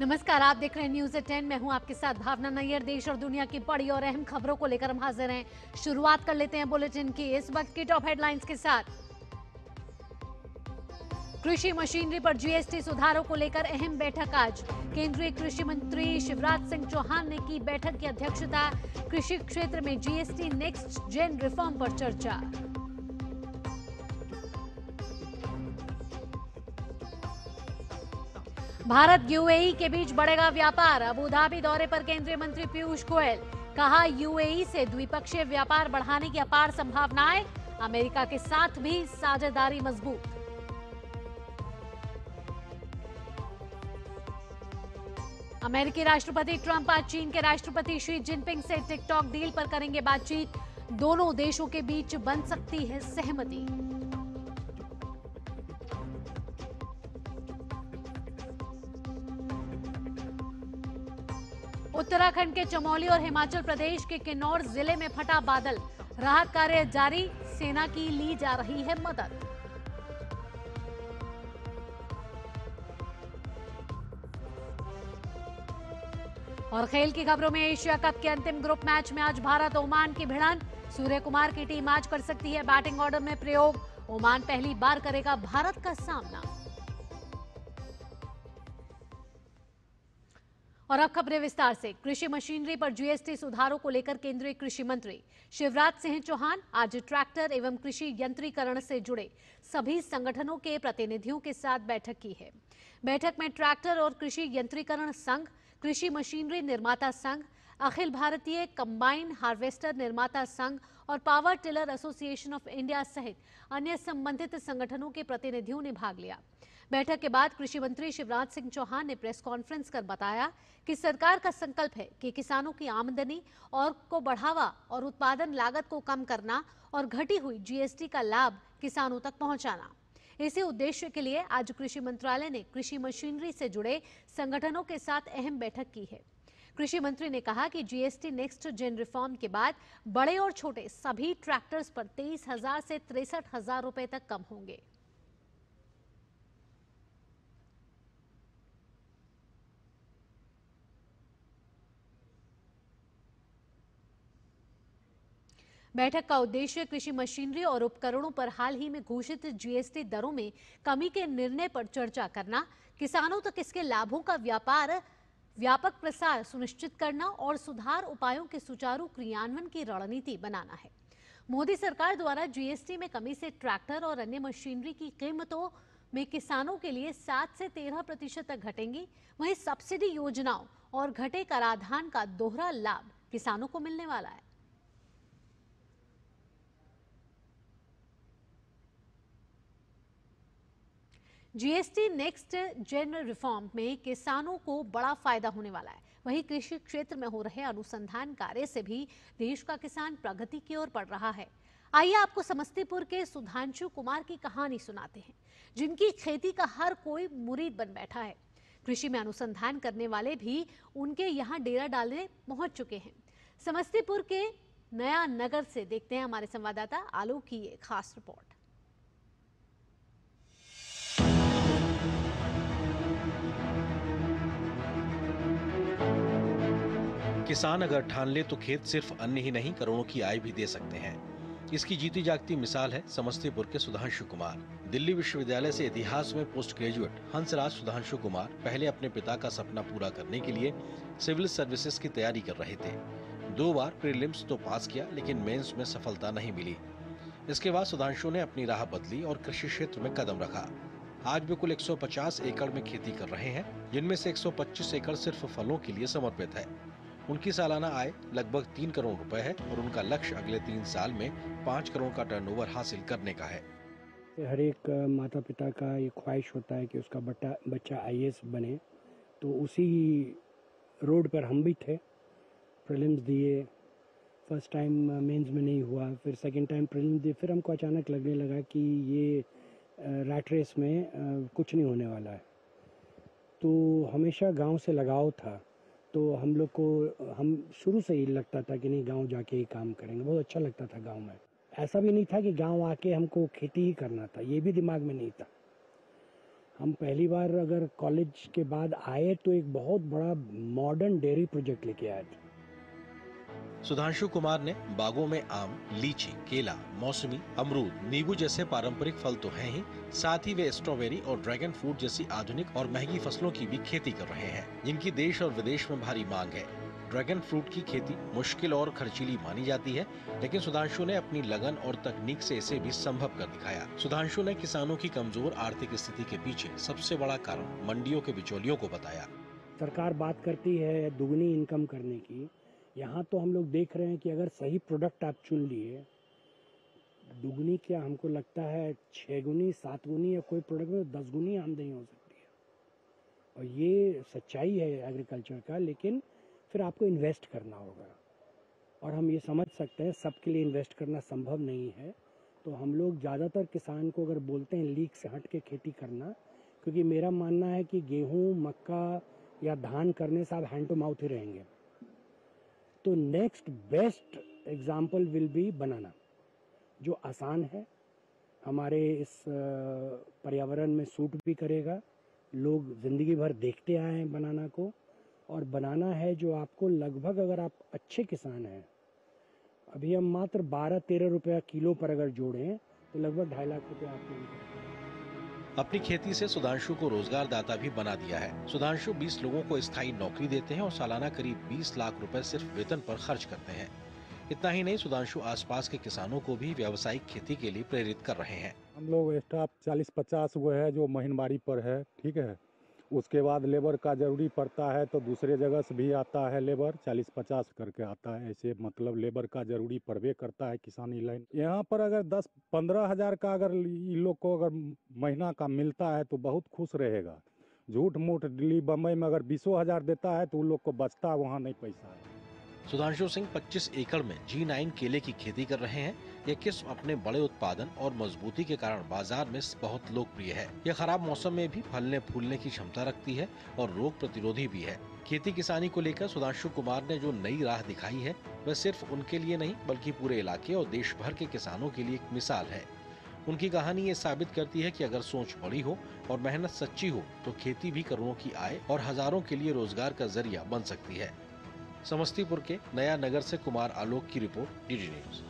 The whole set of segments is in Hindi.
नमस्कार, आप देख रहे हैं न्यूज़ एट 10। मैं हूं आपके साथ भावना नैयर। देश और दुनिया की बड़ी और अहम खबरों को लेकर हम हाजिर हैं। शुरुआत कर लेते हैं बुलेटिन की इस वक्त की टॉप हेडलाइंस के साथ। कृषि मशीनरी पर जीएसटी सुधारों को लेकर अहम बैठक आज। केंद्रीय कृषि मंत्री शिवराज सिंह चौहान ने की बैठक की अध्यक्षता। कृषि क्षेत्र में जीएसटी नेक्स्ट जेन रिफॉर्म पर चर्चा। भारत यूएई के बीच बढ़ेगा व्यापार। अबू धाबी दौरे पर केंद्रीय मंत्री पीयूष गोयल। कहा, यूएई से द्विपक्षीय व्यापार बढ़ाने की अपार संभावनाएं। अमेरिका के साथ भी साझेदारी मजबूत। अमेरिकी राष्ट्रपति ट्रंप आज चीन के राष्ट्रपति शी जिनपिंग से टिकटॉक डील पर करेंगे बातचीत। दोनों देशों के बीच बन सकती है सहमति। उत्तराखंड के चमोली और हिमाचल प्रदेश के किन्नौर जिले में फटा बादल। राहत कार्य जारी, सेना की ली जा रही है मदद। और खेल की खबरों में एशिया कप के अंतिम ग्रुप मैच में आज भारत ओमान की भिड़ंत। सूर्य कुमार की टीम आज कर सकती है बैटिंग ऑर्डर में प्रयोग। ओमान पहली बार करेगा भारत का सामना। और अब खबरें विस्तार से। कृषि मशीनरी पर जीएसटी सुधारों को लेकर केंद्रीय कृषि मंत्री शिवराज सिंह चौहान आज ट्रैक्टर एवं कृषि यंत्रीकरण से जुड़े सभी संगठनों के प्रतिनिधियों के साथ बैठक की है। बैठक में ट्रैक्टर और कृषि यंत्रीकरण संघ, कृषि मशीनरी निर्माता संघ, अखिल भारतीय कंबाइन हार्वेस्टर निर्माता संघ और power tiller association of India सहित अन्य संबंधित संगठनों के प्रतिनिधियों ने भाग लिया। बैठक के बाद कृषि मंत्री शिवराज सिंह चौहान ने प्रेस कॉन्फ्रेंस कर बताया कि सरकार का संकल्प है कि किसानों की आमदनी और को बढ़ावा और उत्पादन लागत को कम करना और घटी हुई जीएसटी का लाभ किसानों तक पहुंचाना। इसी उद्देश्य के लिए आज कृषि मंत्रालय ने कृषि मशीनरी से जुड़े संगठनों के साथ अहम बैठक की है। कृषि मंत्री ने कहा कि जीएसटी नेक्स्ट जेन रिफॉर्म के बाद बड़े और छोटे सभी ट्रैक्टर्स पर 23,000 से 63,000 रुपए तक कम होंगे। बैठक का उद्देश्य कृषि मशीनरी और उपकरणों पर हाल ही में घोषित जीएसटी दरों में कमी के निर्णय पर चर्चा करना, किसानों तक इसके लाभों का व्यापक प्रसार सुनिश्चित करना और सुधार उपायों के सुचारू क्रियान्वयन की रणनीति बनाना है। मोदी सरकार द्वारा जीएसटी में कमी से ट्रैक्टर और अन्य मशीनरी की कीमतों में किसानों के लिए 7 से 13% तक घटेंगी। वहीं सब्सिडी योजनाओं और घटे कराधान का दोहरा लाभ किसानों को मिलने वाला है। जीएसटी नेक्स्ट जेन रिफॉर्म में किसानों को बड़ा फायदा होने वाला है। वहीं कृषि क्षेत्र में हो रहे अनुसंधान कार्य से भी देश का किसान प्रगति की ओर बढ़ रहा है। आइए आपको समस्तीपुर के सुधांशु कुमार की कहानी सुनाते हैं, जिनकी खेती का हर कोई मुरीद बन बैठा है। कृषि में अनुसंधान करने वाले भी उनके यहाँ डेरा डालने पहुंच चुके हैं। समस्तीपुर के नया नगर से देखते हैं हमारे संवाददाता आलोक की ये खास रिपोर्ट। किसान अगर ठान ले तो खेत सिर्फ अन्न ही नहीं करोड़ों की आय भी दे सकते हैं। इसकी जीती जागती मिसाल है समस्तीपुर के सुधांशु कुमार। दिल्ली विश्वविद्यालय से इतिहास में पोस्ट ग्रेजुएट हंसराज सुधांशु कुमार पहले अपने पिता का सपना पूरा करने के लिए सिविल सर्विसेज की तैयारी कर रहे थे। 2 बार प्रीलिम्स तो पास किया, लेकिन मेंस में सफलता नहीं मिली। इसके बाद सुधांशु ने अपनी राह बदली और कृषि क्षेत्र में कदम रखा। आज वे कुल 150 एकड़ में खेती कर रहे हैं, जिनमें से 125 एकड़ सिर्फ फलों के लिए समर्पित है। उनकी सालाना आय लगभग 3 करोड़ रुपए है और उनका लक्ष्य अगले 3 साल में 5 करोड़ का टर्नओवर हासिल करने का है। हर एक माता पिता का ये ख्वाहिश होता है कि उसका बच्चा आईएएस बने, तो उसी रोड पर हम भी थे। प्रीलिम्स दिए, फर्स्ट टाइम मेंस में नहीं हुआ, फिर सेकंड टाइम प्रीलिम्स दिए। फिर हमको अचानक लगने लगा कि ये रैट रेस में कुछ नहीं होने वाला है। तो हमेशा गांव से लगाव था, तो हम लोग को हम शुरू से ही लगता था कि नहीं, गांव जाके ही काम करेंगे। बहुत अच्छा लगता था गांव में। ऐसा भी नहीं था कि गांव आके हमको खेती ही करना था, ये भी दिमाग में नहीं था। हम पहली बार अगर कॉलेज के बाद आए तो एक बहुत बड़ा मॉडर्न डेयरी प्रोजेक्ट लेके आए थे। सुधांशु कुमार ने बागों में आम, लीची, केला, मौसमी, अमरूद, नींबू जैसे पारंपरिक फल तो हैं ही, साथ ही वे स्ट्रॉबेरी और ड्रैगन फ्रूट जैसी आधुनिक और महंगी फसलों की भी खेती कर रहे हैं, जिनकी देश और विदेश में भारी मांग है। ड्रैगन फ्रूट की खेती मुश्किल और खर्चीली मानी जाती है, लेकिन सुधांशु ने अपनी लगन और तकनीक से इसे भी संभव कर दिखाया। सुधांशु ने किसानों की कमजोर आर्थिक स्थिति के पीछे सबसे बड़ा कारण मंडियों के बिचौलियों को बताया। सरकार बात करती है दुगनी इनकम करने की, यहाँ तो हम लोग देख रहे हैं कि अगर सही प्रोडक्ट आप चुन लिए, दुगनी क्या हमको लगता है 6 गुनी 7 गुनी या कोई प्रोडक्ट में 10 गुनी आमदनी हो सकती है। और ये सच्चाई है एग्रीकल्चर का, लेकिन फिर आपको इन्वेस्ट करना होगा। और हम ये समझ सकते हैं सबके लिए इन्वेस्ट करना संभव नहीं है, तो हम लोग ज़्यादातर किसान को अगर बोलते हैं लीक से हट के खेती करना, क्योंकि मेरा मानना है कि गेहूँ, मक्का या धान करने से आप हैंड टू माउथ ही रहेंगे। तो next best example will be banana, जो आसान है, हमारे इस पर्यावरण में सूट भी करेगा, लोग जिंदगी भर देखते आए हैं बनाना को, और बनाना है जो आपको लगभग, अगर आप अच्छे किसान हैं, अभी हम मात्र 12-13 रुपया किलो पर अगर जोड़ें तो लगभग 2.5 लाख रुपया आपको मिलेगा। अपनी खेती से सुधांशु को रोजगार दाता भी बना दिया है। सुधांशु 20 लोगों को स्थायी नौकरी देते हैं और सालाना करीब 20 लाख रुपए सिर्फ वेतन पर खर्च करते हैं। इतना ही नहीं, सुधांशु आसपास के किसानों को भी व्यावसायिक खेती के लिए प्रेरित कर रहे हैं। हम लोग स्टाफ 40-50 गो है जो महीनबारी पर है, ठीक है। उसके बाद लेबर का जरूरी पड़ता है तो दूसरे जगह से भी आता है लेबर, 40-50 करके आता है, ऐसे मतलब लेबर का जरूरी पड़बे करता है किसानी लाइन। यहाँ पर अगर 10-15 हज़ार का अगर इन लोग को अगर महीना का मिलता है तो बहुत खुश रहेगा। झूठ मूठ दिल्ली बम्बई में अगर 20 हज़ार देता है तो उन लोग को बचता वहाँ नहीं पैसा है। सुधांशु सिंह 25 एकड़ में G9 केले की खेती कर रहे हैं। यह किस्म अपने बड़े उत्पादन और मजबूती के कारण बाजार में बहुत लोकप्रिय है। यह खराब मौसम में भी फलने फूलने की क्षमता रखती है और रोग प्रतिरोधी भी है। खेती किसानी को लेकर सुधांशु कुमार ने जो नई राह दिखाई है, वह सिर्फ उनके लिए नहीं बल्कि पूरे इलाके और देश भर के किसानों के लिए एक मिसाल है। उनकी कहानी ये साबित करती है कि अगर सोच बड़ी हो और मेहनत सच्ची हो तो खेती भी करोड़ों की आय और हजारों के लिए रोजगार का जरिया बन सकती है। समस्तीपुर के नया नगर से कुमार आलोक की रिपोर्ट, डीडी न्यूज।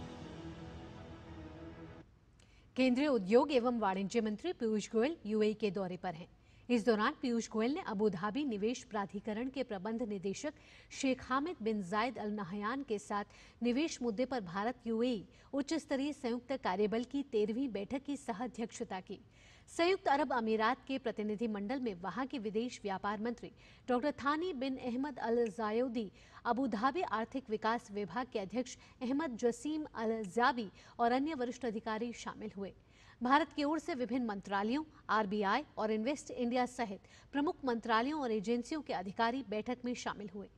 केंद्रीय उद्योग एवं वाणिज्य मंत्री पीयूष गोयल यूएई के दौरे पर हैं। इस दौरान पीयूष गोयल ने अबू धाबी निवेश प्राधिकरण के प्रबंध निदेशक शेख हामिद बिन जायद अल नहयान के साथ निवेश मुद्दे पर भारत यूएई उच्च स्तरीय संयुक्त कार्यबल की 13वीं बैठक की सह-अध्यक्षता की। संयुक्त अरब अमीरात के प्रतिनिधि मंडल में वहां के विदेश व्यापार मंत्री डॉक्टर थानी बिन अहमद अल जायोदी, अबू धाबी आर्थिक विकास विभाग के अध्यक्ष अहमद जसीम अल जाबी और अन्य वरिष्ठ अधिकारी शामिल हुए। भारत की ओर से विभिन्न मंत्रालयों, आरबीआई और इन्वेस्ट इंडिया सहित प्रमुख मंत्रालयों और एजेंसियों के अधिकारी बैठक में शामिल हुए।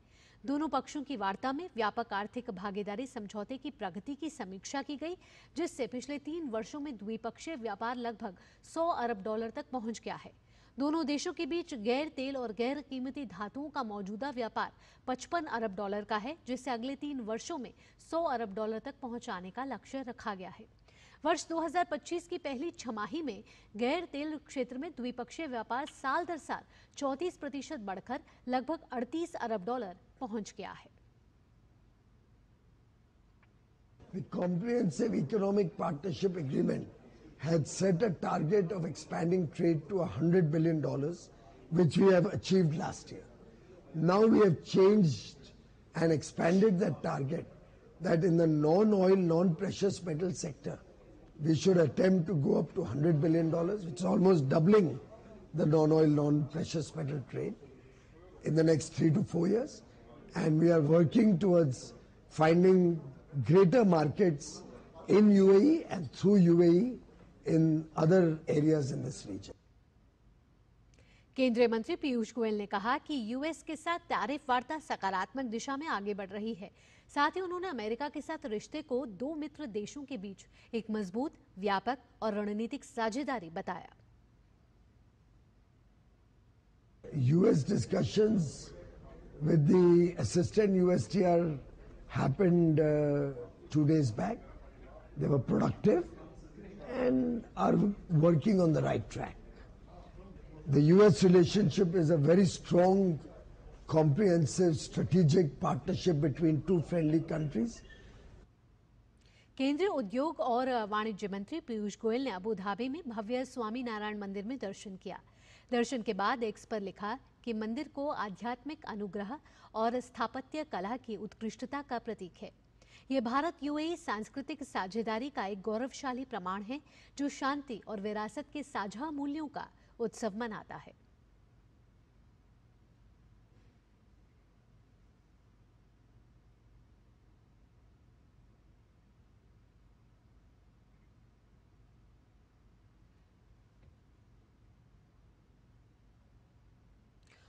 दोनों पक्षों की वार्ता में व्यापक आर्थिक भागीदारी समझौते की प्रगति की समीक्षा की गई, जिससे पिछले 3 वर्षों में द्विपक्षीय व्यापार लगभग 100 अरब डॉलर तक पहुंच गया है। दोनों देशों के बीच गैर तेल और गैर कीमती धातुओं का मौजूदा व्यापार 55 अरब डॉलर का है, जिसे अगले 3 वर्षों में 100 अरब डॉलर तक पहुंचाने का लक्ष्य रखा गया है। वर्ष 2025 की पहली छमाही में गैर तेल क्षेत्र में द्विपक्षीय व्यापार साल दर साल 34% बढ़कर लगभग 38 अरब डॉलर पहुंच गया है। The Comprehensive Economic Partnership Agreement had set a target of expanding trade to $100 billion, which we have achieved last year. Now we have changed and expanded that target, that in the non-oil, non-precious metal sector, we should attempt to go up to $100 billion, which is almost doubling the non-oil, non-precious metal trade in the next 3 to 4 years. And we are working towards finding greater markets in UAE and through UAE in other areas in this region. केंद्रीय मंत्री पीयूष गोयल ने कहा कि यूएस के साथ टैरिफ वार्ता सकारात्मक दिशा में आगे बढ़ रही है। साथ ही उन्होंने अमेरिका के साथ रिश्ते को 2 मित्र देशों के बीच एक मजबूत, व्यापक और रणनीतिक साझेदारी बताया। US discussions with the assistant USTR happened 2 days back. They were productive and are working on the right track. The US relationship is a very strong, comprehensive, strategic partnership between two friendly countries. केंद्रीय उद्योग और वाणिज्य मंत्री पीयूष गोयल ने अबू धाबी में भव्य स्वामी नारायण मंदिर में दर्शन किया। दर्शन के बाद एक्स पर लिखा कि मंदिर को आध्यात्मिक अनुग्रह और स्थापत्य कला की उत्कृष्टता का प्रतीक है। ये भारत यूएई सांस्कृतिक साझेदारी का एक गौरवशाली प्रमाण है जो शांति और विरासत के साझा मूल्यों का उत्सव मनाता है।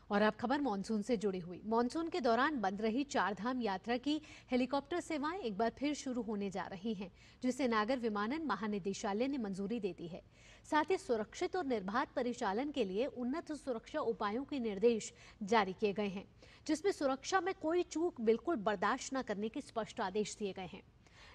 और अब खबर मानसून से जुड़ी हुई। मानसून के दौरान बंद रही चारधाम यात्रा की हेलीकॉप्टर सेवाएं एक बार फिर शुरू होने जा रही हैं, जिसे नागर विमानन महानिदेशालय ने मंजूरी दे दी है। साथ ही सुरक्षित और निर्बाध परिचालन के लिए उन्नत सुरक्षा उपायों के निर्देश जारी किए गए हैं, जिसमें सुरक्षा में कोई चूक बिल्कुल बर्दाश्त न करने के स्पष्ट आदेश दिए गए हैं।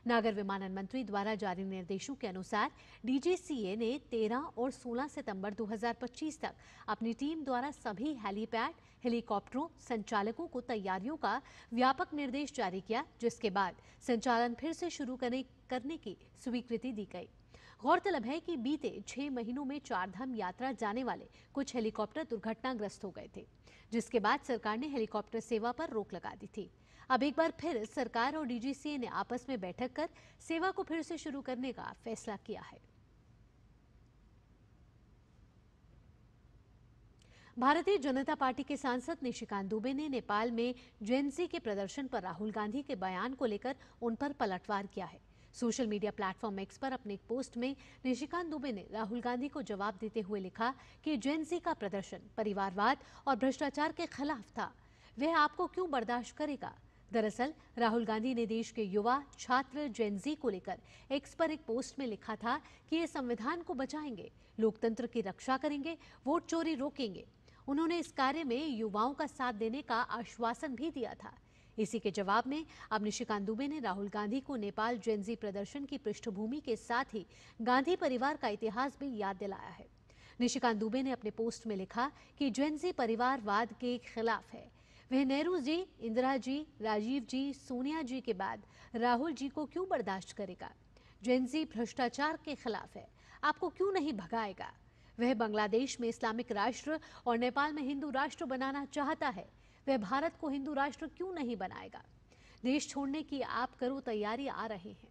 नागर विमानन मंत्री द्वारा जारी निर्देशों के अनुसार डीजीसीए ने 13 और 16 सितंबर 2025 तक अपनी टीम द्वारा सभी हेलीपैड, हेलीकॉप्टरों, संचालकों को तैयारियों का व्यापक निर्देश जारी किया, जिसके बाद संचालन फिर से शुरू करने की स्वीकृति दी गई। गौरतलब है कि बीते 6 महीनों में चारधाम यात्रा जाने वाले कुछ हेलीकॉप्टर दुर्घटनाग्रस्त हो गए थे, जिसके बाद सरकार ने हेलीकॉप्टर सेवा पर रोक लगा दी थी। अब एक बार फिर सरकार और डीजीसीए ने आपस में बैठक कर सेवा को फिर से शुरू करने का फैसला किया है। भारतीय जनता पार्टी के सांसद निशिकांत दुबे ने नेपाल में जेएनजी के प्रदर्शन पर राहुल गांधी के बयान को लेकर उन पर पलटवार किया है। सोशल मीडिया प्लेटफॉर्म एक्स पर अपने एक पोस्ट में निशिकांत दुबे ने राहुल गांधी को जवाब देते हुए लिखा कि जेएनजी का प्रदर्शन परिवारवाद और भ्रष्टाचार के खिलाफ था। वह आपको क्यों बर्दाश्त करेगा? दरअसल राहुल गांधी ने देश के युवा, छात्र, जेनजी को लेकर एक्स पर एक पोस्ट में लिखा था कि ये संविधान को बचाएंगे, लोकतंत्र की रक्षा करेंगे, वोट चोरी रोकेंगे। उन्होंने इस कार्य में युवाओं का साथ देने का आश्वासन भी दिया था। इसी के जवाब में अब निशिकांत दुबे ने राहुल गांधी को नेपाल जेनजी प्रदर्शन की पृष्ठभूमि के साथ ही गांधी परिवार का इतिहास भी याद दिलाया है। निशिकांत दुबे ने अपने पोस्ट में लिखा कि जेनजी परिवारवाद के खिलाफ है। वह नेहरू जी, इंदिरा जी, राजीव जी, सोनिया जी के बाद राहुल जी को क्यों बर्दाश्त करेगा? जेनजी भ्रष्टाचार के खिलाफ है, आपको क्यों नहीं भगाएगा? वह बांग्लादेश में इस्लामिक राष्ट्र और नेपाल में हिंदू राष्ट्र बनाना चाहता है, वह भारत को हिंदू राष्ट्र क्यों नहीं बनाएगा? देश छोड़ने की आप करो तैयारी आ रहे हैं।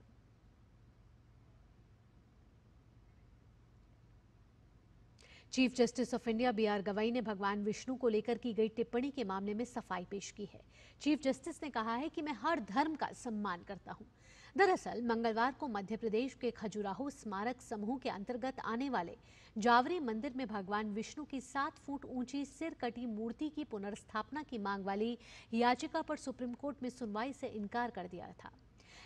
Chief justice of India B R. Gavai ने भगवान विष्णु को लेकर की गई टिप्पणी के मामले में सफाई पेश की है। चीफ जस्टिस ने कहा है कि मैं हर धर्म का सम्मान करता हूं। दरअसल मंगलवार को मध्य प्रदेश के खजुराहो स्मारक समूह के अंतर्गत आने वाले जावरी मंदिर में भगवान विष्णु की 7 फुट ऊंची सिर कटी मूर्ति की पुनर्स्थापना की मांग वाली याचिका पर सुप्रीम कोर्ट में सुनवाई से इनकार कर दिया था।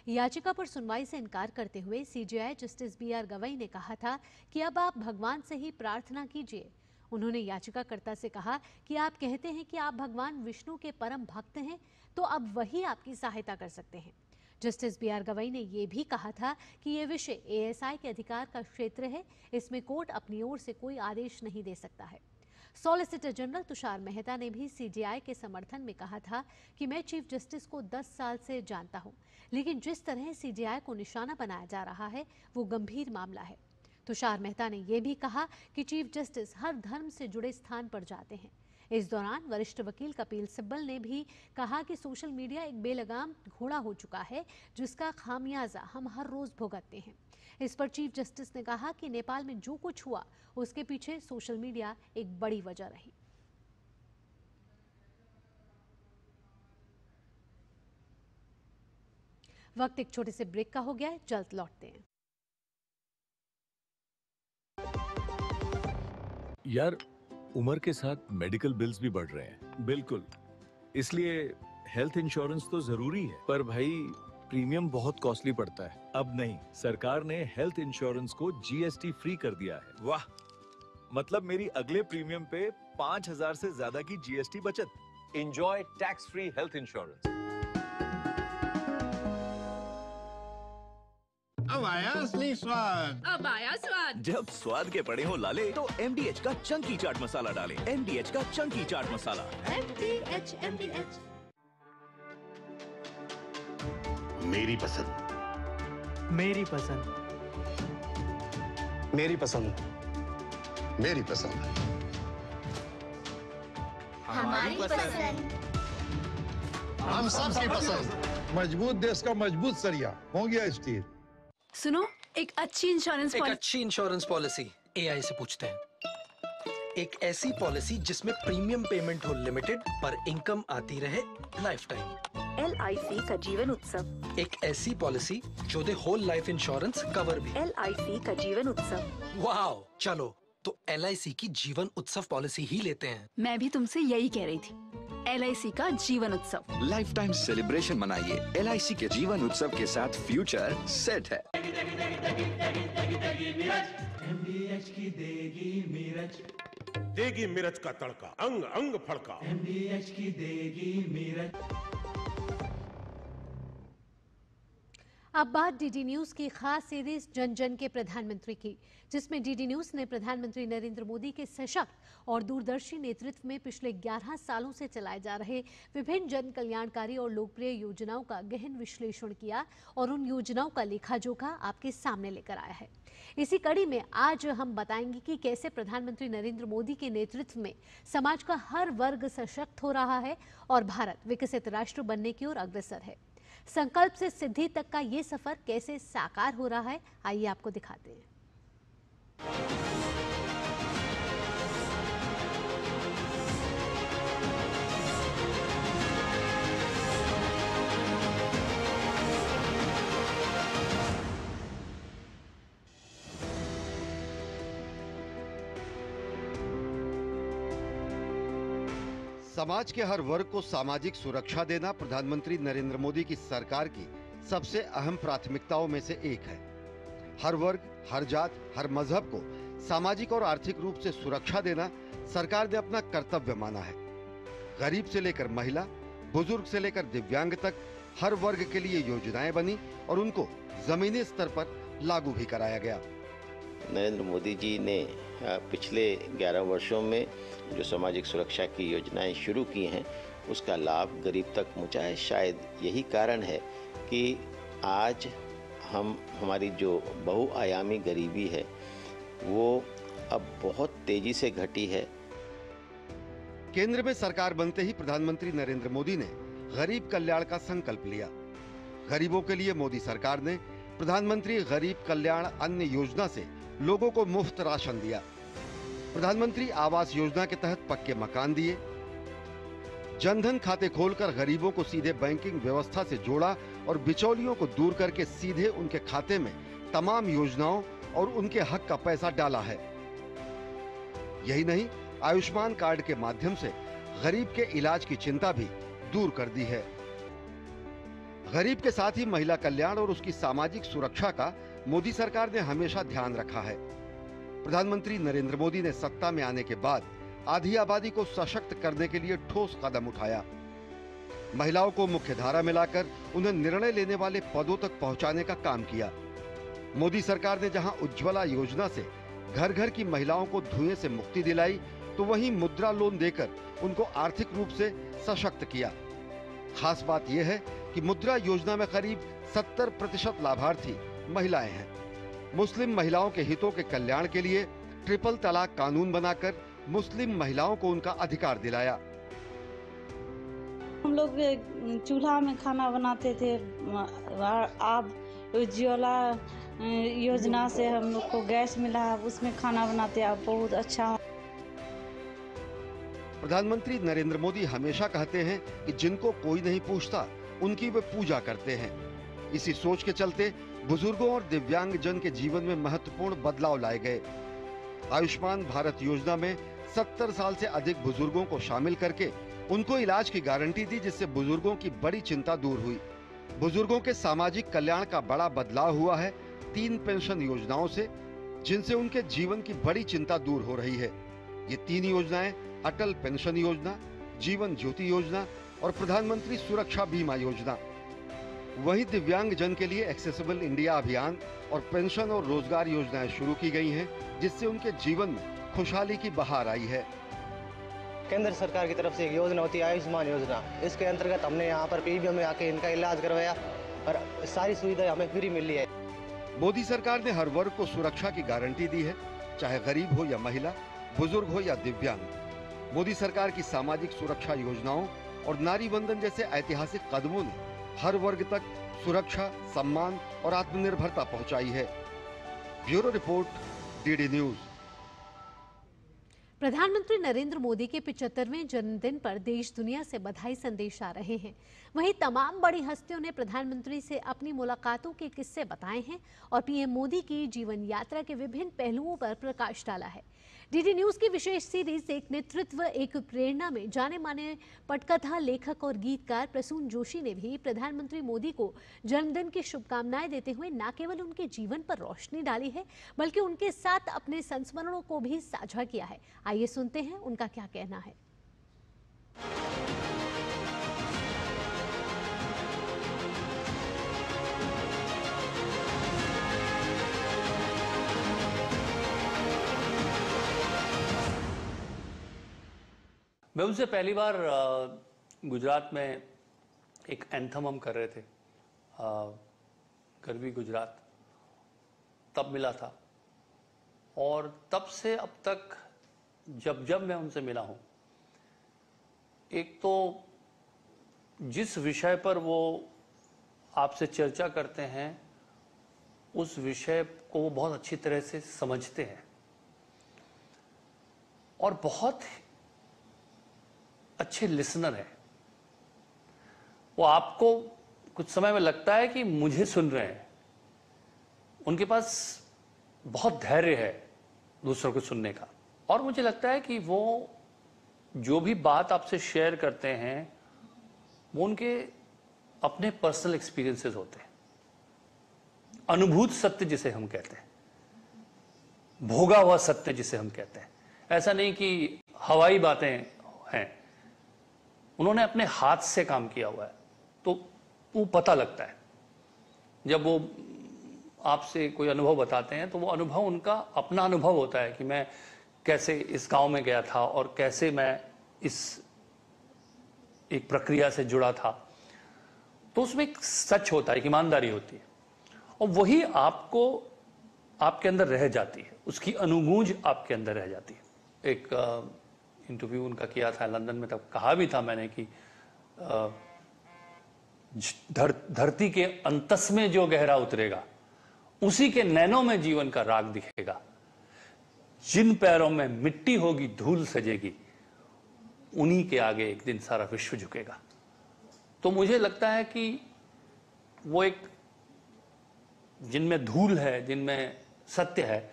याचिका पर सुनवाई से इनकार करते हुए सीजेआई जस्टिस बी.आर. गवई ने कहा था कि अब आप भगवान से ही प्रार्थना कीजिए। उन्होंने याचिकाकर्ता से कहा कि आप कहते हैं कि आप भगवान विष्णु के परम भक्त हैं, तो अब वही आपकी सहायता कर सकते हैं। Justice B R. गवई ने यह भी कहा था कि यह विषय एएसआई के अधिकार का क्षेत्र है, इसमें कोर्ट अपनी ओर से कोई आदेश नहीं दे सकता है। सॉलिसिटर जनरल तुषार मेहता ने भी सीजेआई के समर्थन में कहा था कि मैं चीफ जस्टिस को 10 साल से जानता हूं, लेकिन जिस तरह सीजेआई को निशाना बनाया जा रहा है वो गंभीर मामला है। तुषार मेहता ने यह भी कहा कि चीफ जस्टिस हर धर्म से जुड़े स्थान पर जाते हैं। इस दौरान वरिष्ठ वकील कपिल सिब्बल ने भी कहा कि सोशल मीडिया एक बेलगाम घोड़ा हो चुका है, जिसका खामियाजा हम हर रोज भुगतते हैं। इस पर चीफ जस्टिस ने कहा कि नेपाल में जो कुछ हुआ उसके पीछे सोशल मीडिया एक बड़ी वजह रही। वक्त एक छोटे से ब्रेक का हो गया है, जल्द लौटते हैं। यार, उम्र के साथ मेडिकल बिल्स भी बढ़ रहे हैं। बिल्कुल, इसलिए हेल्थ इंश्योरेंस तो जरूरी है, पर भाई प्रीमियम बहुत कॉस्टली पड़ता है। अब नहीं, सरकार ने हेल्थ इंश्योरेंस को जीएसटी फ्री कर दिया है। वाह, मतलब मेरी अगले प्रीमियम पे 5,000 से ज्यादा की जीएसटी बचत। Enjoy tax free health insurance. अब आया असली स्वाद। अब आया स्वाद। जब स्वाद के पड़े हो लाले तो MDH का चंकी चाट मसाला डालें। MDH का चंकी चाट मसाला। MDH। मेरी पसंद। मेरी पसंद। मेरी पसंद। मेरी पसंद। हमारी पसंद। हम सबकी पसंद। मजबूत देश का मजबूत सरिया हो गया स्टील। सुनो, एक अच्छी इंश्योरेंस पॉलिसी AI से पूछते हैं। एक ऐसी पॉलिसी जिसमें प्रीमियम पेमेंट हो लिमिटेड पर इनकम आती रहे लाइफ टाइम। LIC का जीवन उत्सव। एक ऐसी पॉलिसी जो दे होल लाइफ इंश्योरेंस कवर भी। LIC का जीवन उत्सव। वाओ, चलो तो LIC की जीवन उत्सव पॉलिसी ही लेते हैं। मैं भी तुमसे यही कह रही थी। LIC का जीवन उत्सव। लाइफ टाइम सेलिब्रेशन मनाइए। LIC के जीवन उत्सव के साथ फ्यूचर सेट है। MDH की देगी मिर्च। देगी मिर्च का तड़का, अंग अंग फड़का। MDH की देगी मिर्च। अब बात डीडी न्यूज की खास सीरीज जन जन के प्रधानमंत्री की, जिसमें डीडी न्यूज ने प्रधानमंत्री नरेंद्र मोदी के सशक्त और दूरदर्शी नेतृत्व में पिछले 11 सालों से चलाए जा रहे विभिन्न जन कल्याणकारी और लोकप्रिय योजनाओं का गहन विश्लेषण किया और उन योजनाओं का लेखा जोखा आपके सामने लेकर आया है। इसी कड़ी में आज हम बताएंगे कि कैसे प्रधानमंत्री नरेंद्र मोदी के नेतृत्व में समाज का हर वर्ग सशक्त हो रहा है और भारत विकसित राष्ट्र बनने की ओर अग्रसर है। संकल्प से सिद्धि तक का ये सफर कैसे साकार हो रहा है, आइए आपको दिखाते हैं। समाज के हर वर्ग को सामाजिक सुरक्षा देना प्रधानमंत्री नरेंद्र मोदी की सरकार की सबसे अहम प्राथमिकताओं में से एक है। हर वर्ग, हर जात, हर मजहब को सामाजिक और आर्थिक रूप से सुरक्षा देना सरकार ने अपना कर्तव्य माना है। गरीब से लेकर महिला, बुजुर्ग से लेकर दिव्यांग तक हर वर्ग के लिए योजनाएं बनी और उनको जमीनी स्तर पर लागू भी कराया गया। नरेंद्र मोदी जी ने पिछले 11 वर्षों में जो सामाजिक सुरक्षा की योजनाएं शुरू की हैं उसका लाभ गरीब तक पहुंचा है। शायद यही कारण है कि आज हमारी जो बहुआयामी गरीबी है वो अब बहुत तेजी से घटी है। केंद्र में सरकार बनते ही प्रधानमंत्री नरेंद्र मोदी ने गरीब कल्याण का संकल्प लिया। गरीबों के लिए मोदी सरकार ने प्रधानमंत्री गरीब कल्याण अन्न योजना से लोगों को मुफ्त राशन दिया। प्रधानमंत्री आवास योजना के तहत पक्के मकान दिए। जनधन खाते खोलकर गरीबों को सीधे बैंकिंग व्यवस्था से जोड़ा और बिचौलियों को दूर करके सीधे उनके खाते में तमाम योजनाओं और उनके हक का पैसा डाला है। यही नहीं, आयुष्मान कार्ड के माध्यम से गरीब के इलाज की चिंता भी दूर कर दी है। गरीब के साथ ही महिला कल्याण और उसकी सामाजिक सुरक्षा का मोदी सरकार ने हमेशा ध्यान रखा है। प्रधानमंत्री नरेंद्र मोदी ने सत्ता में आने के बाद आधी आबादी को सशक्त करने के लिए ठोस कदम उठाया। महिलाओं को मुख्य धारा में लाकर उन्हें निर्णय लेने वाले पदों तक पहुंचाने का काम किया। मोदी सरकार ने जहां उज्ज्वला योजना से घर घर की महिलाओं को धुएं से मुक्ति दिलाई, तो वहीं मुद्रा लोन देकर उनको आर्थिक रूप से सशक्त किया। खास बात यह है कि मुद्रा योजना में करीब 70% लाभार्थी महिलाएं हैं। मुस्लिम महिलाओं के हितों के कल्याण के लिए ट्रिपल तलाक कानून बनाकर मुस्लिम महिलाओं को उनका अधिकार दिलाया। हम लोग चूल्हा में खाना बनाते थे, अब उज्ज्वला योजना से हम लोग को गैस मिला, उसमें खाना बनाते हैं, अब बहुत अच्छा। प्रधानमंत्री नरेंद्र मोदी हमेशा कहते हैं कि जिनको कोई नहीं पूछता उनकी वे पूजा करते हैं। इसी सोच के चलते बुजुर्गों और दिव्यांग जन के जीवन में महत्वपूर्ण बदलाव लाए गए। आयुष्मान भारत योजना में 70 साल से अधिक बुजुर्गों को शामिल करके उनको इलाज की गारंटी दी, जिससे बुजुर्गों की बड़ी चिंता दूर हुई। बुजुर्गों के सामाजिक कल्याण का बड़ा बदलाव हुआ है 3 पेंशन योजनाओं से, जिनसे उनके जीवन की बड़ी चिंता दूर हो रही है। ये 3 योजनाएं अटल पेंशन योजना, जीवन ज्योति योजना और प्रधानमंत्री सुरक्षा बीमा योजना। वहीं दिव्यांग जन के लिए एक्सेसिबल इंडिया अभियान और पेंशन और रोजगार योजनाएं शुरू की गई हैं, जिससे उनके जीवन में खुशहाली की बहार आई है। केंद्र सरकार की तरफ से एक योजना होती है आयुष्मान योजना, इसके अंतर्गत हमने यहाँ पर पीबीएम में आके इनका इलाज करवाया और सारी सुविधाएं हमें फ्री मिली है। मोदी सरकार ने हर वर्ग को सुरक्षा की गारंटी दी है, चाहे गरीब हो या महिला, बुजुर्ग हो या दिव्यांग। मोदी सरकार की सामाजिक सुरक्षा योजनाओं और नारी बंधन जैसे ऐतिहासिक कदमों ने हर वर्ग तक सुरक्षा, सम्मान और आत्मनिर्भरता पहुंचाई है। Bureau report, DD news. प्रधानमंत्री नरेंद्र मोदी के 75वें जन्मदिन पर देश दुनिया से बधाई संदेश आ रहे हैं। वहीं तमाम बड़ी हस्तियों ने प्रधानमंत्री से अपनी मुलाकातों के किस्से बताए हैं और पीएम मोदी की जीवन यात्रा के विभिन्न पहलुओं पर प्रकाश डाला है। डीडी न्यूज की विशेष सीरीज एक नेतृत्व एक प्रेरणा में जाने माने पटकथा लेखक और गीतकार प्रसून जोशी ने भी प्रधानमंत्री मोदी को जन्मदिन की शुभकामनाएं देते हुए न केवल उनके जीवन पर रोशनी डाली है, बल्कि उनके साथ अपने संस्मरणों को भी साझा किया है। आइए सुनते हैं उनका क्या कहना है। मैं उनसे पहली बार गुजरात में एक एंथम हम कर रहे थे, गरवी गुजरात, तब मिला था। और तब से अब तक जब मैं उनसे मिला हूँ, एक तो जिस विषय पर वो आपसे चर्चा करते हैं उस विषय को वो बहुत अच्छी तरह से समझते हैं और बहुत अच्छे लिसनर है। वो आपको कुछ समय में लगता है कि मुझे सुन रहे हैं। उनके पास बहुत धैर्य है दूसरों को सुनने का, और मुझे लगता है कि वो जो भी बात आपसे शेयर करते हैं वो उनके अपने पर्सनल एक्सपीरियंसेस होते हैं, अनुभूत सत्य जिसे हम कहते हैं, भोगा हुआ सत्य जिसे हम कहते हैं। ऐसा नहीं कि हवाई बातें हैं, उन्होंने अपने हाथ से काम किया हुआ है, तो वो पता लगता है। जब वो आपसे कोई अनुभव बताते हैं तो वो अनुभव उनका अपना अनुभव होता है कि मैं कैसे इस गांव में गया था और कैसे मैं इस एक प्रक्रिया से जुड़ा था। तो उसमें एक सच होता है, एक ईमानदारी होती है, और वही आपको आपके अंदर रह जाती है, उसकी अनुगूंज आपके अंदर रह जाती है। एक इंटरव्यू उनका किया था लंदन में, तब कहा भी था मैंने कि धरती के अंतस में जो गहरा उतरेगा उसी के नैनों में जीवन का राग दिखेगा। जिन पैरों में मिट्टी होगी, धूल सजेगी, उन्हीं के आगे एक दिन सारा विश्व झुकेगा। तो मुझे लगता है कि वो एक, जिनमें धूल है, जिनमें सत्य है,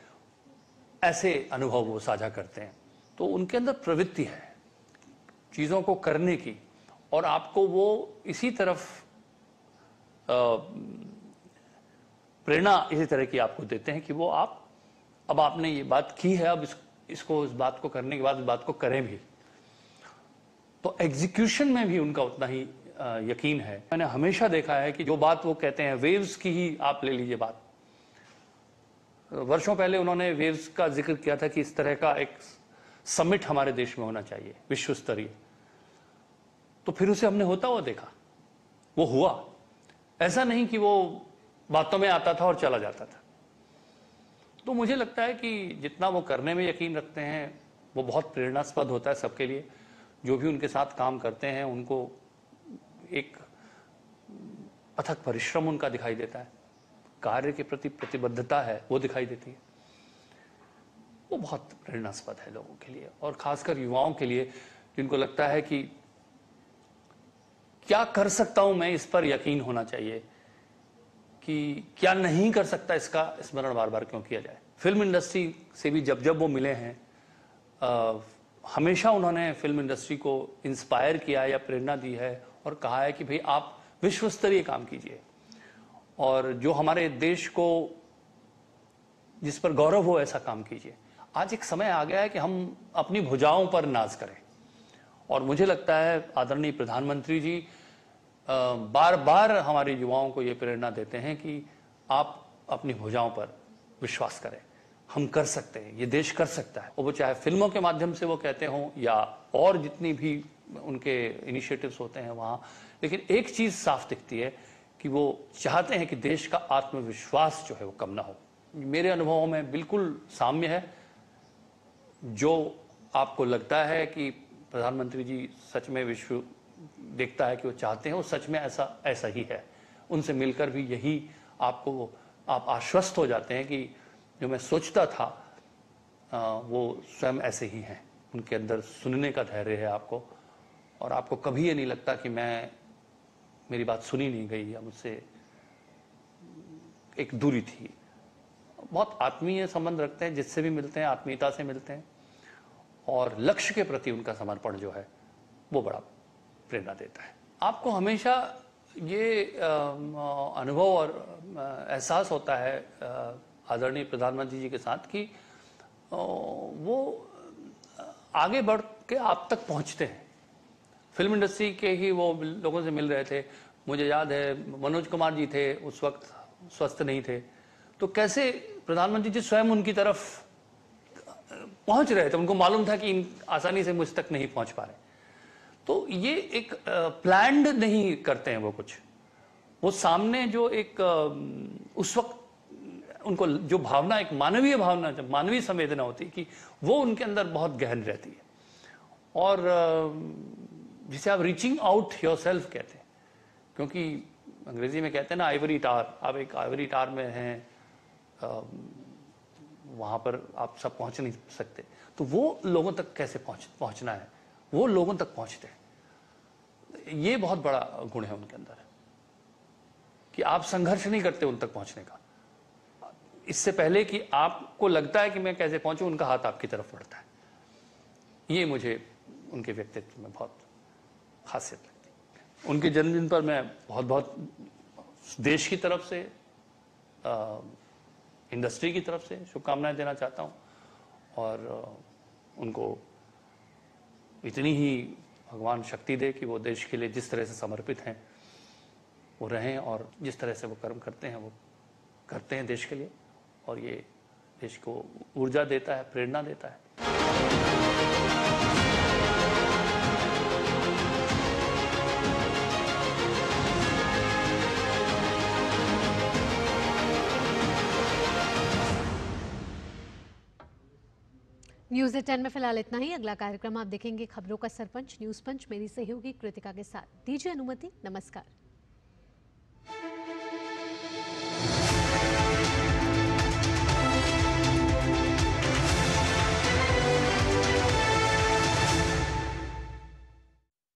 ऐसे अनुभव वो साझा करते हैं। तो उनके अंदर प्रवृत्ति है चीज़ों को करने की, और आपको वो इसी तरफ प्रेरणा इसी तरह की आपको देते हैं कि वो अब आपने ये बात की है, अब इस बात को करने के बाद इस बात को करें भी। तो एग्जीक्यूशन में भी उनका उतना ही यकीन है। मैंने हमेशा देखा है कि जो बात वो कहते हैं, वेव्स की ही आप ले लीजिए बात, वर्षों पहले उन्होंने वेव्स का जिक्र किया था कि इस तरह का एक समिट हमारे देश में होना चाहिए, विश्व स्तरीय। तो फिर उसे हमने होता हुआ देखा, वो हुआ। ऐसा नहीं कि वो बातों में आता था और चला जाता था। तो मुझे लगता है कि जितना वो करने में यकीन रखते हैं वो बहुत प्रेरणास्पद होता है सबके लिए। जो भी उनके साथ काम करते हैं उनको एक अथक परिश्रम उनका दिखाई देता है, कार्य के प्रति प्रतिबद्धता है वो दिखाई देती है। वो बहुत प्रेरणास्पद है लोगों के लिए, और खासकर युवाओं के लिए जिनको लगता है कि क्या कर सकता हूं मैं, इस पर यकीन होना चाहिए, कि क्या नहीं कर सकता इसका स्मरण बार बार क्यों किया जाए। फिल्म इंडस्ट्री से भी जब वो मिले हैं, हमेशा उन्होंने फिल्म इंडस्ट्री को इंस्पायर किया या प्रेरणा दी है और कहा है कि भाई आप विश्व स्तरीय काम कीजिए, और जो हमारे देश को जिस पर गौरव हो ऐसा काम कीजिए। आज एक समय आ गया है कि हम अपनी भुजाओं पर नाज करें, और मुझे लगता है आदरणीय प्रधानमंत्री जी बार बार हमारे युवाओं को ये प्रेरणा देते हैं कि आप अपनी भुजाओं पर विश्वास करें, हम कर सकते हैं, ये देश कर सकता है। और वो चाहे फिल्मों के माध्यम से वो कहते हों या और जितनी भी उनके इनिशिएटिव्स होते हैं वहाँ, लेकिन एक चीज़ साफ दिखती है कि वो चाहते हैं कि देश का आत्मविश्वास जो है वो कम ना हो। मेरे अनुभवों में बिल्कुल साम्य है। जो आपको लगता है कि प्रधानमंत्री जी सच में विश्व देखता है कि वो चाहते हैं, वो सच में ऐसा ही है। उनसे मिलकर भी यही आप आश्वस्त हो जाते हैं कि जो मैं सोचता था वो स्वयं ऐसे ही हैं। उनके अंदर सुनने का धैर्य है आपको, और आपको कभी ये नहीं लगता कि मेरी बात सुनी नहीं गई या मुझसे एक दूरी थी। बहुत आत्मीय संबंध रखते हैं, जिससे भी मिलते हैं आत्मीयता से मिलते हैं, और लक्ष्य के प्रति उनका समर्पण जो है वो बड़ा प्रेरणा देता है। आपको हमेशा ये अनुभव और एहसास होता है आदरणीय प्रधानमंत्री जी के साथ कि वो आगे बढ़ के आप तक पहुंचते हैं। फिल्म इंडस्ट्री के ही वो लोगों से मिल रहे थे। मुझे याद है मनोज कुमार जी थे, उस वक्त स्वस्थ नहीं थे, तो कैसे प्रधानमंत्री जी स्वयं उनकी तरफ पहुंच रहे थे। उनको मालूम था कि आसानी से मुझ तक नहीं पहुंच पा रहे। तो ये एक प्लान्ड नहीं करते हैं वो कुछ। वो सामने जो एक उस वक्त उनको जो भावना, एक मानवीय भावना, जब मानवीय संवेदना होती है कि वो उनके अंदर बहुत गहन रहती है, और जिसे आप रीचिंग आउट योरसेल्फ कहते हैं, क्योंकि अंग्रेजी में कहते हैं ना आइवरी टावर। आप एक आइवरी टावर में हैं, वहां पर आप सब पहुंच नहीं सकते, तो वो लोगों तक कैसे पहुंचना है, वो लोगों तक पहुंचते हैं। ये बहुत बड़ा गुण है उनके अंदर कि आप संघर्ष नहीं करते उन तक पहुंचने का। इससे पहले कि आपको लगता है कि मैं कैसे पहुंचूं, उनका हाथ आपकी तरफ बढ़ता है। ये मुझे उनके व्यक्तित्व में बहुत खासियत लगती है। उनके जन्मदिन पर मैं बहुत बहुत देश की तरफ से, इंडस्ट्री की तरफ से शुभकामनाएं देना चाहता हूं, और उनको इतनी ही भगवान शक्ति दे कि वो देश के लिए जिस तरह से समर्पित हैं वो रहें, और जिस तरह से वो कर्म करते हैं वो करते हैं देश के लिए, और ये देश को ऊर्जा देता है, प्रेरणा देता है। न्यूज़ 10 में फिलहाल इतना ही। अगला कार्यक्रम आप देखेंगे खबरों का सरपंच न्यूज़ पंच, मेरी सहयोगी कृतिका के साथ। दीजिए अनुमति, नमस्कार।